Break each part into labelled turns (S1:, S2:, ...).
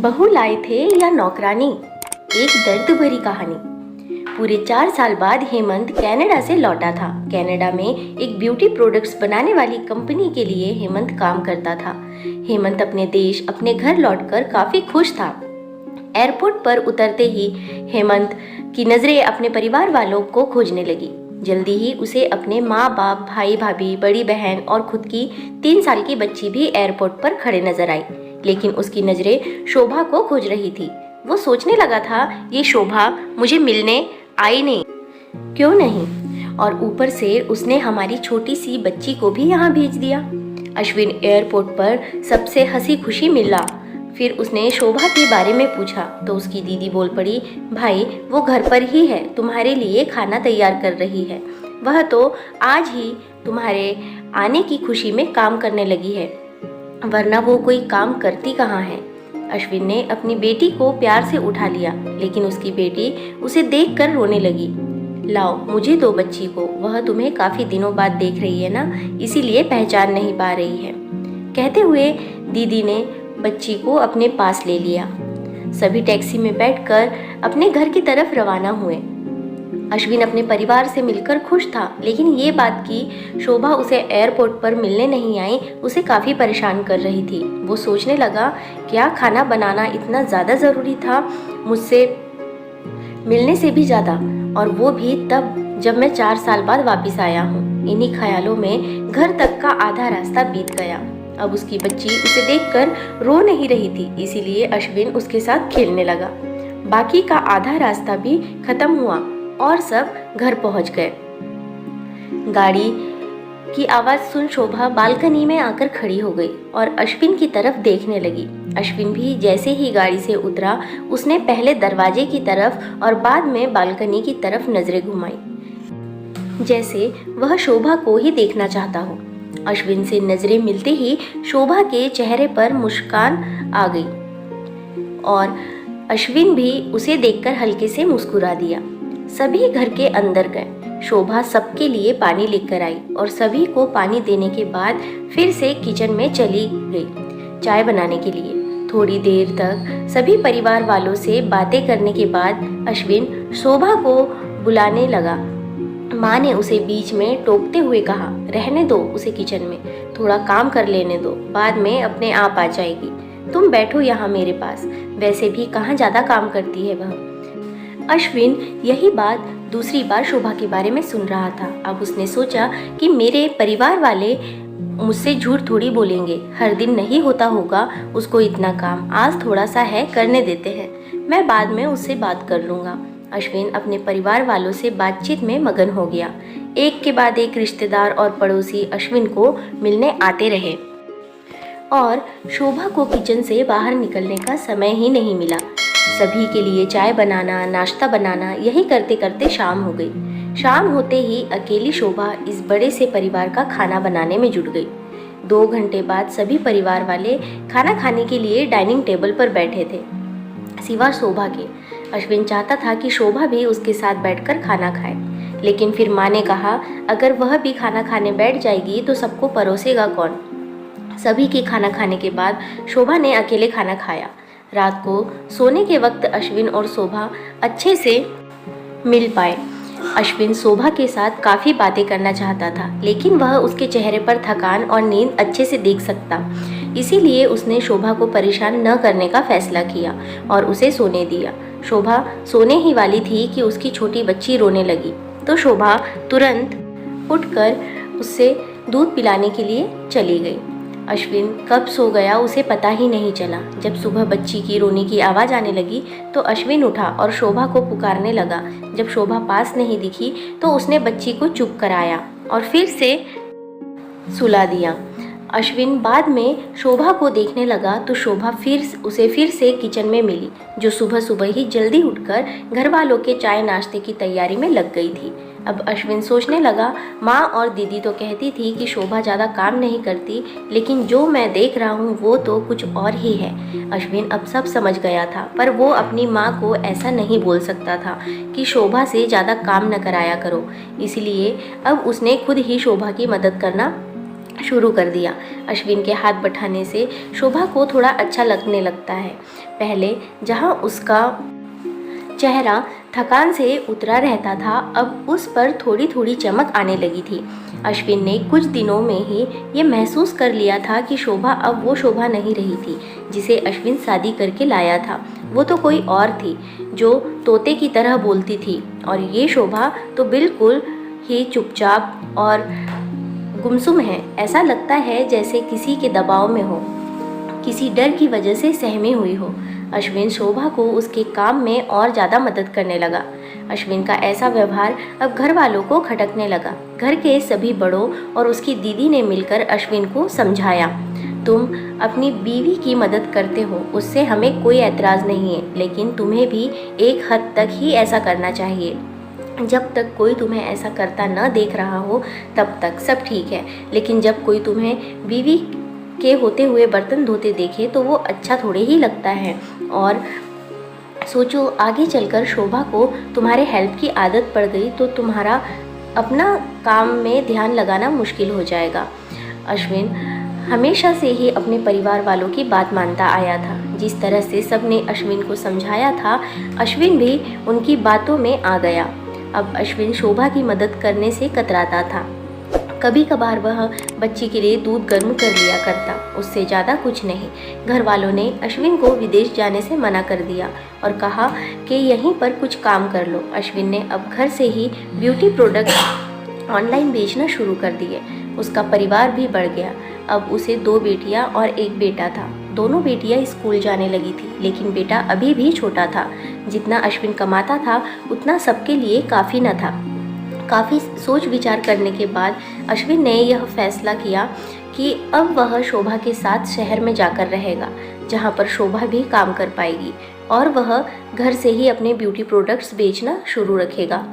S1: बहू लाए थे या नौकरानी, एक दर्द भरी कहानी। पूरे 4 साल बाद हेमंत कनाडा से लौटा था। कनाडा में एक ब्यूटी प्रोडक्ट्स बनाने वाली कंपनी के लिए हेमंत काम करता था। हेमंत अपने देश, अपने घर लौटकर काफी खुश था। एयरपोर्ट पर उतरते ही हेमंत की नजरें अपने परिवार वालों को खोजने लगी। जल्दी ही उसे अपने माँ बाप, भाई भाभी, बड़ी बहन और खुद की 3 साल की बच्ची भी एयरपोर्ट पर खड़े नजर आई। लेकिन उसकी नजरें शोभा को खोज रही थी। वो सोचने लगा था, ये शोभा मुझे मिलने आई नहीं, क्यों नहीं, और ऊपर से उसने हमारी छोटी सी बच्ची को भी यहाँ भेज दिया। अश्विन एयरपोर्ट पर सबसे हंसी खुशी मिला। फिर उसने शोभा के बारे में पूछा तो उसकी दीदी बोल पड़ी, भाई वो घर पर ही है, तुम्हारे लिए खाना तैयार कर रही है। वह तो आज ही तुम्हारे आने की खुशी में काम करने लगी है, वरना वो कोई काम करती कहाँ है। अश्विन ने अपनी बेटी को प्यार से उठा लिया, लेकिन उसकी बेटी उसे देखकर रोने लगी। लाओ मुझे दो बच्ची को, वह तुम्हें काफी दिनों बाद देख रही है ना, इसीलिए पहचान नहीं पा रही है। कहते हुए दीदी ने बच्ची को अपने पास ले लिया। सभी टैक्सी में बैठकर अपने घर की तरफ रवाना हुए। अश्विन अपने परिवार से मिलकर खुश था, लेकिन ये बात कि शोभा उसे एयरपोर्ट पर मिलने नहीं आई उसे काफ़ी परेशान कर रही थी। वो सोचने लगा, क्या खाना बनाना इतना ज़्यादा ज़रूरी था मुझसे मिलने से भी ज़्यादा, और वो भी तब जब मैं 4 साल बाद वापस आया हूँ। इन्हीं ख्यालों में घर तक का आधा रास्ता बीत गया। अब उसकी बच्ची उसे देखकर रो नहीं रही थी, इसीलिए अश्विन उसके साथ खेलने लगा। बाकी का आधा रास्ता भी खत्म हुआ और सब घर पहुंच गए। गाड़ी की आवाज सुन शोभा बालकनी में आकर खड़ी हो गई और अश्विन की तरफ देखने लगी। अश्विन भी जैसे ही गाड़ी से उतरा, उसने पहले दरवाजे की तरफ और बाद में बालकनी की तरफ नजरें घुमाई, जैसे वह शोभा को ही देखना चाहता हो। अश्विन से नजरें मिलते ही शोभा के चेहरे पर मुस्कान आ गई और अश्विन भी उसे देखकर हल्के से मुस्कुरा दिया। सभी घर के अंदर गए। शोभा सबके लिए पानी लेकर आई और सभी को पानी देने के बाद फिर से किचन में चली गई चाय बनाने के लिए। थोड़ी देर तक सभी परिवार वालों से बातें करने के बाद अश्विन शोभा को बुलाने लगा। माँ ने उसे बीच में टोकते हुए कहा, रहने दो उसे किचन में, थोड़ा काम कर लेने दो, बाद में अपने आप आ जाएगी। तुम बैठो यहाँ मेरे पास, वैसे भी कहाँ ज़्यादा काम करती है वह। अश्विन यही बात दूसरी बार शोभा के बारे में सुन रहा था। अब उसने सोचा कि मेरे परिवार वाले मुझसे झूठ थोड़ी बोलेंगे, हर दिन नहीं होता होगा उसको इतना काम, आज थोड़ा सा है, करने देते हैं, मैं बाद में उससे बात कर लूँगा। अश्विन अपने परिवार वालों से बातचीत में मगन हो गया। एक के बाद एक रिश्तेदार और पड़ोसी अश्विन को मिलने आते रहे और शोभा को किचन से बाहर निकलने का समय ही नहीं मिला। सभी के लिए चाय बनाना, नाश्ता बनाना, यही करते करते शाम हो गई। शाम होते ही अकेली शोभा इस बड़े से परिवार का खाना बनाने में जुट गई। 2 घंटे बाद सभी परिवार वाले खाना खाने के लिए डाइनिंग टेबल पर बैठे थे, सिवा शोभा के। अश्विन चाहता था कि शोभा भी उसके साथ बैठकर खाना खाए, लेकिन फिर माँ ने कहा, अगर वह भी खाना खाने बैठ जाएगी तो सबको परोसेगा कौन। सभी के खाना खाने के बाद शोभा ने अकेले खाना खाया। रात को सोने के वक्त अश्विन और शोभा अच्छे से मिल पाए। अश्विन शोभा के साथ काफ़ी बातें करना चाहता था, लेकिन वह उसके चेहरे पर थकान और नींद अच्छे से देख सकता, इसीलिए उसने शोभा को परेशान न करने का फैसला किया और उसे सोने दिया। शोभा सोने ही वाली थी कि उसकी छोटी बच्ची रोने लगी, तो शोभा तुरंत उठकर उससे दूध पिलाने के लिए चली गई। अश्विन कब सो गया उसे पता ही नहीं चला। जब सुबह बच्ची की रोने की आवाज़ आने लगी तो अश्विन उठा और शोभा को पुकारने लगा। जब शोभा पास नहीं दिखी तो उसने बच्ची को चुप कराया और फिर से सुला दिया। अश्विन बाद में शोभा को देखने लगा तो शोभा उसे फिर से किचन में मिली, जो सुबह सुबह ही जल्दी उठकर घर वालों के चाय नाश्ते की तैयारी में लग गई थी। अब अश्विन सोचने लगा, माँ और दीदी तो कहती थी कि शोभा ज़्यादा काम नहीं करती, लेकिन जो मैं देख रहा हूँ वो तो कुछ और ही है। अश्विन अब सब समझ गया था, पर वो अपनी माँ को ऐसा नहीं बोल सकता था कि शोभा से ज़्यादा काम न कराया करो, इसलिए अब उसने खुद ही शोभा की मदद करना शुरू कर दिया। अश्विन के हाथ बटाने से शोभा को थोड़ा अच्छा लगने लगता है। पहले जहाँ उसका चेहरा थकान से उतरा रहता था, अब उस पर थोड़ी थोड़ी चमक आने लगी थी। अश्विन ने कुछ दिनों में ही ये महसूस कर लिया था कि शोभा अब वो शोभा नहीं रही थी जिसे अश्विन शादी करके लाया था। वो तो कोई और थी जो तोते की तरह बोलती थी, और ये शोभा तो बिल्कुल ही चुपचाप और गुमसुम है। ऐसा लगता है जैसे किसी के दबाव में हो, किसी डर की वजह से सहमी हुई हो। अश्विन शोभा को उसके काम में और ज़्यादा मदद करने लगा। अश्विन का ऐसा व्यवहार अब घर वालों को खटकने लगा। घर के सभी बड़ों और उसकी दीदी ने मिलकर अश्विन को समझाया, तुम अपनी बीवी की मदद करते हो, उससे हमें कोई एतराज़ नहीं है, लेकिन तुम्हें भी एक हद तक ही ऐसा करना चाहिए। जब तक कोई तुम्हें ऐसा करता न देख रहा हो तब तक सब ठीक है, लेकिन जब कोई तुम्हें बीवी के होते हुए बर्तन धोते देखे तो वो अच्छा थोड़े ही लगता है। और सोचो, आगे चलकर शोभा को तुम्हारे हेल्प की आदत पड़ गई तो तुम्हारा अपना काम में ध्यान लगाना मुश्किल हो जाएगा। अश्विन हमेशा से ही अपने परिवार वालों की बात मानता आया था। जिस तरह से सबने अश्विन को समझाया था, अश्विन भी उनकी बातों में आ गया। अब अश्विन शोभा की मदद करने से कतराता था। कभी कभार वह बच्ची के लिए दूध गर्म कर लिया करता, उससे ज़्यादा कुछ नहीं। घर वालों ने अश्विन को विदेश जाने से मना कर दिया और कहा कि यहीं पर कुछ काम कर लो। अश्विन ने अब घर से ही ब्यूटी प्रोडक्ट ऑनलाइन बेचना शुरू कर दिए। उसका परिवार भी बढ़ गया। अब उसे 2 बेटियां और 1 बेटा था। दोनों बेटियां स्कूल जाने लगी थी, लेकिन बेटा अभी भी छोटा था। जितना अश्विन कमाता था उतना सबके लिए काफ़ी न था। काफ़ी सोच विचार करने के बाद अश्विन ने यह फैसला किया कि अब वह शोभा के साथ शहर में जाकर रहेगा, जहां पर शोभा भी काम कर पाएगी और वह घर से ही अपने ब्यूटी प्रोडक्ट्स बेचना शुरू रखेगा।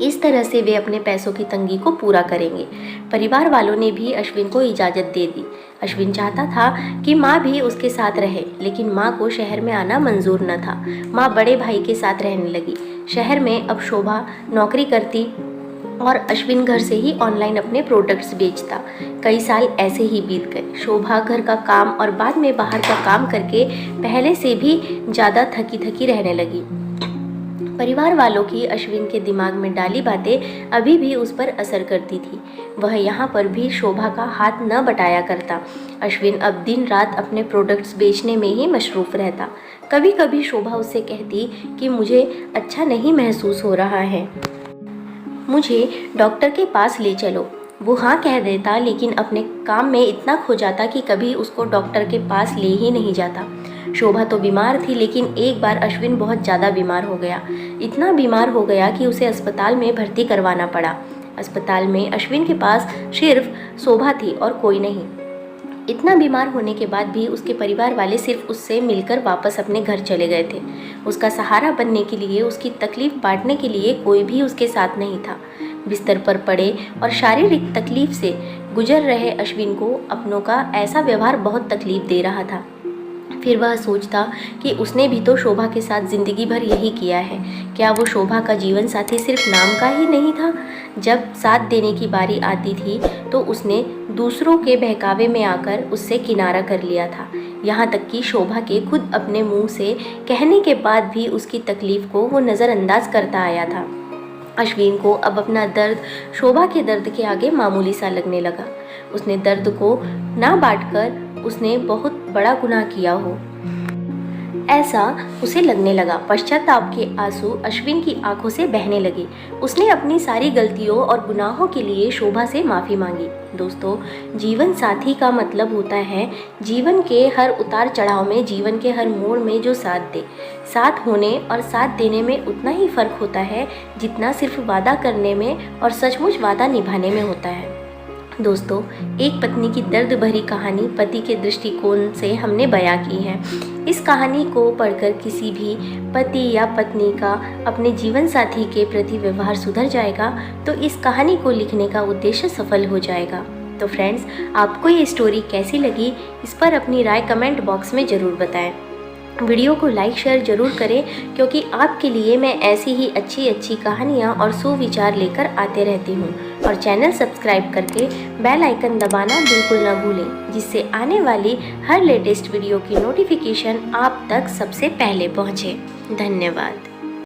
S1: इस तरह से वे अपने पैसों की तंगी को पूरा करेंगे। परिवार वालों ने भी अश्विन को इजाज़त दे दी। अश्विन चाहता था कि माँ भी उसके साथ रहे, लेकिन माँ को शहर में आना मंजूर न था। माँ बड़े भाई के साथ रहने लगी। शहर में अब शोभा नौकरी करती और अश्विन घर से ही ऑनलाइन अपने प्रोडक्ट्स बेचता। कई साल ऐसे ही बीत गए। शोभा घर का काम और बाद में बाहर का काम करके पहले से भी ज़्यादा थकी थकी रहने लगी। परिवार वालों की अश्विन के दिमाग में डाली बातें अभी भी उस पर असर करती थी। वह यहाँ पर भी शोभा का हाथ न बटाया करता। अश्विन अब दिन रात अपने प्रोडक्ट्स बेचने में ही मशरूफ़ रहता। कभी कभी शोभा उससे कहती कि मुझे अच्छा नहीं महसूस हो रहा है, मुझे डॉक्टर के पास ले चलो। वो हाँ कह देता, लेकिन अपने काम में इतना खो जाता कि कभी उसको डॉक्टर के पास ले ही नहीं जाता। शोभा तो बीमार थी, लेकिन एक बार अश्विन बहुत ज़्यादा बीमार हो गया। इतना बीमार हो गया कि उसे अस्पताल में भर्ती करवाना पड़ा। अस्पताल में अश्विन के पास सिर्फ शोभा थी और कोई नहीं। इतना बीमार होने के बाद भी उसके परिवार वाले सिर्फ उससे मिलकर वापस अपने घर चले गए थे। उसका सहारा बनने के लिए, उसकी तकलीफ़ बांटने के लिए कोई भी उसके साथ नहीं था। बिस्तर पर पड़े और शारीरिक तकलीफ़ से गुजर रहे अश्विन को अपनों का ऐसा व्यवहार बहुत तकलीफ़ दे रहा था। फिर वह सोचता कि उसने भी तो शोभा के साथ ज़िंदगी भर यही किया है। क्या वो शोभा का जीवन साथी सिर्फ नाम का ही नहीं था? जब साथ देने की बारी आती थी तो उसने दूसरों के बहकावे में आकर उससे किनारा कर लिया था। यहाँ तक कि शोभा के खुद अपने मुंह से कहने के बाद भी उसकी तकलीफ़ को वो नज़रअंदाज करता आया था। अश्विन को अब अपना दर्द शोभा के दर्द के आगे मामूली सा लगने लगा। उसने दर्द को ना बांटकर उसने बहुत बड़ा गुनाह किया हो, ऐसा उसे लगने लगा। पश्चाताप के आंसू अश्विन की आंखों से बहने लगे। उसने अपनी सारी गलतियों और गुनाहों के लिए शोभा से माफ़ी मांगी। दोस्तों, जीवन साथी का मतलब होता है जीवन के हर उतार चढ़ाव में, जीवन के हर मोड़ में जो साथ दे। साथ होने और साथ देने में उतना ही फ़र्क होता है जितना सिर्फ वादा करने में और सचमुच वादा निभाने में होता है। दोस्तों, एक पत्नी की दर्द भरी कहानी पति के दृष्टिकोण से हमने बयां की है। इस कहानी को पढ़कर किसी भी पति या पत्नी का अपने जीवन साथी के प्रति व्यवहार सुधर जाएगा तो इस कहानी को लिखने का उद्देश्य सफल हो जाएगा। तो फ्रेंड्स, आपको ये स्टोरी कैसी लगी, इस पर अपनी राय कमेंट बॉक्स में ज़रूर बताएं। वीडियो को लाइक शेयर ज़रूर करें, क्योंकि आपके लिए मैं ऐसी ही अच्छी अच्छी कहानियाँ और सुविचार लेकर आते रहती हूँ। और चैनल सब्सक्राइब करके बेल आइकन दबाना बिल्कुल ना भूलें, जिससे आने वाली हर लेटेस्ट वीडियो की नोटिफिकेशन आप तक सबसे पहले पहुंचे। धन्यवाद।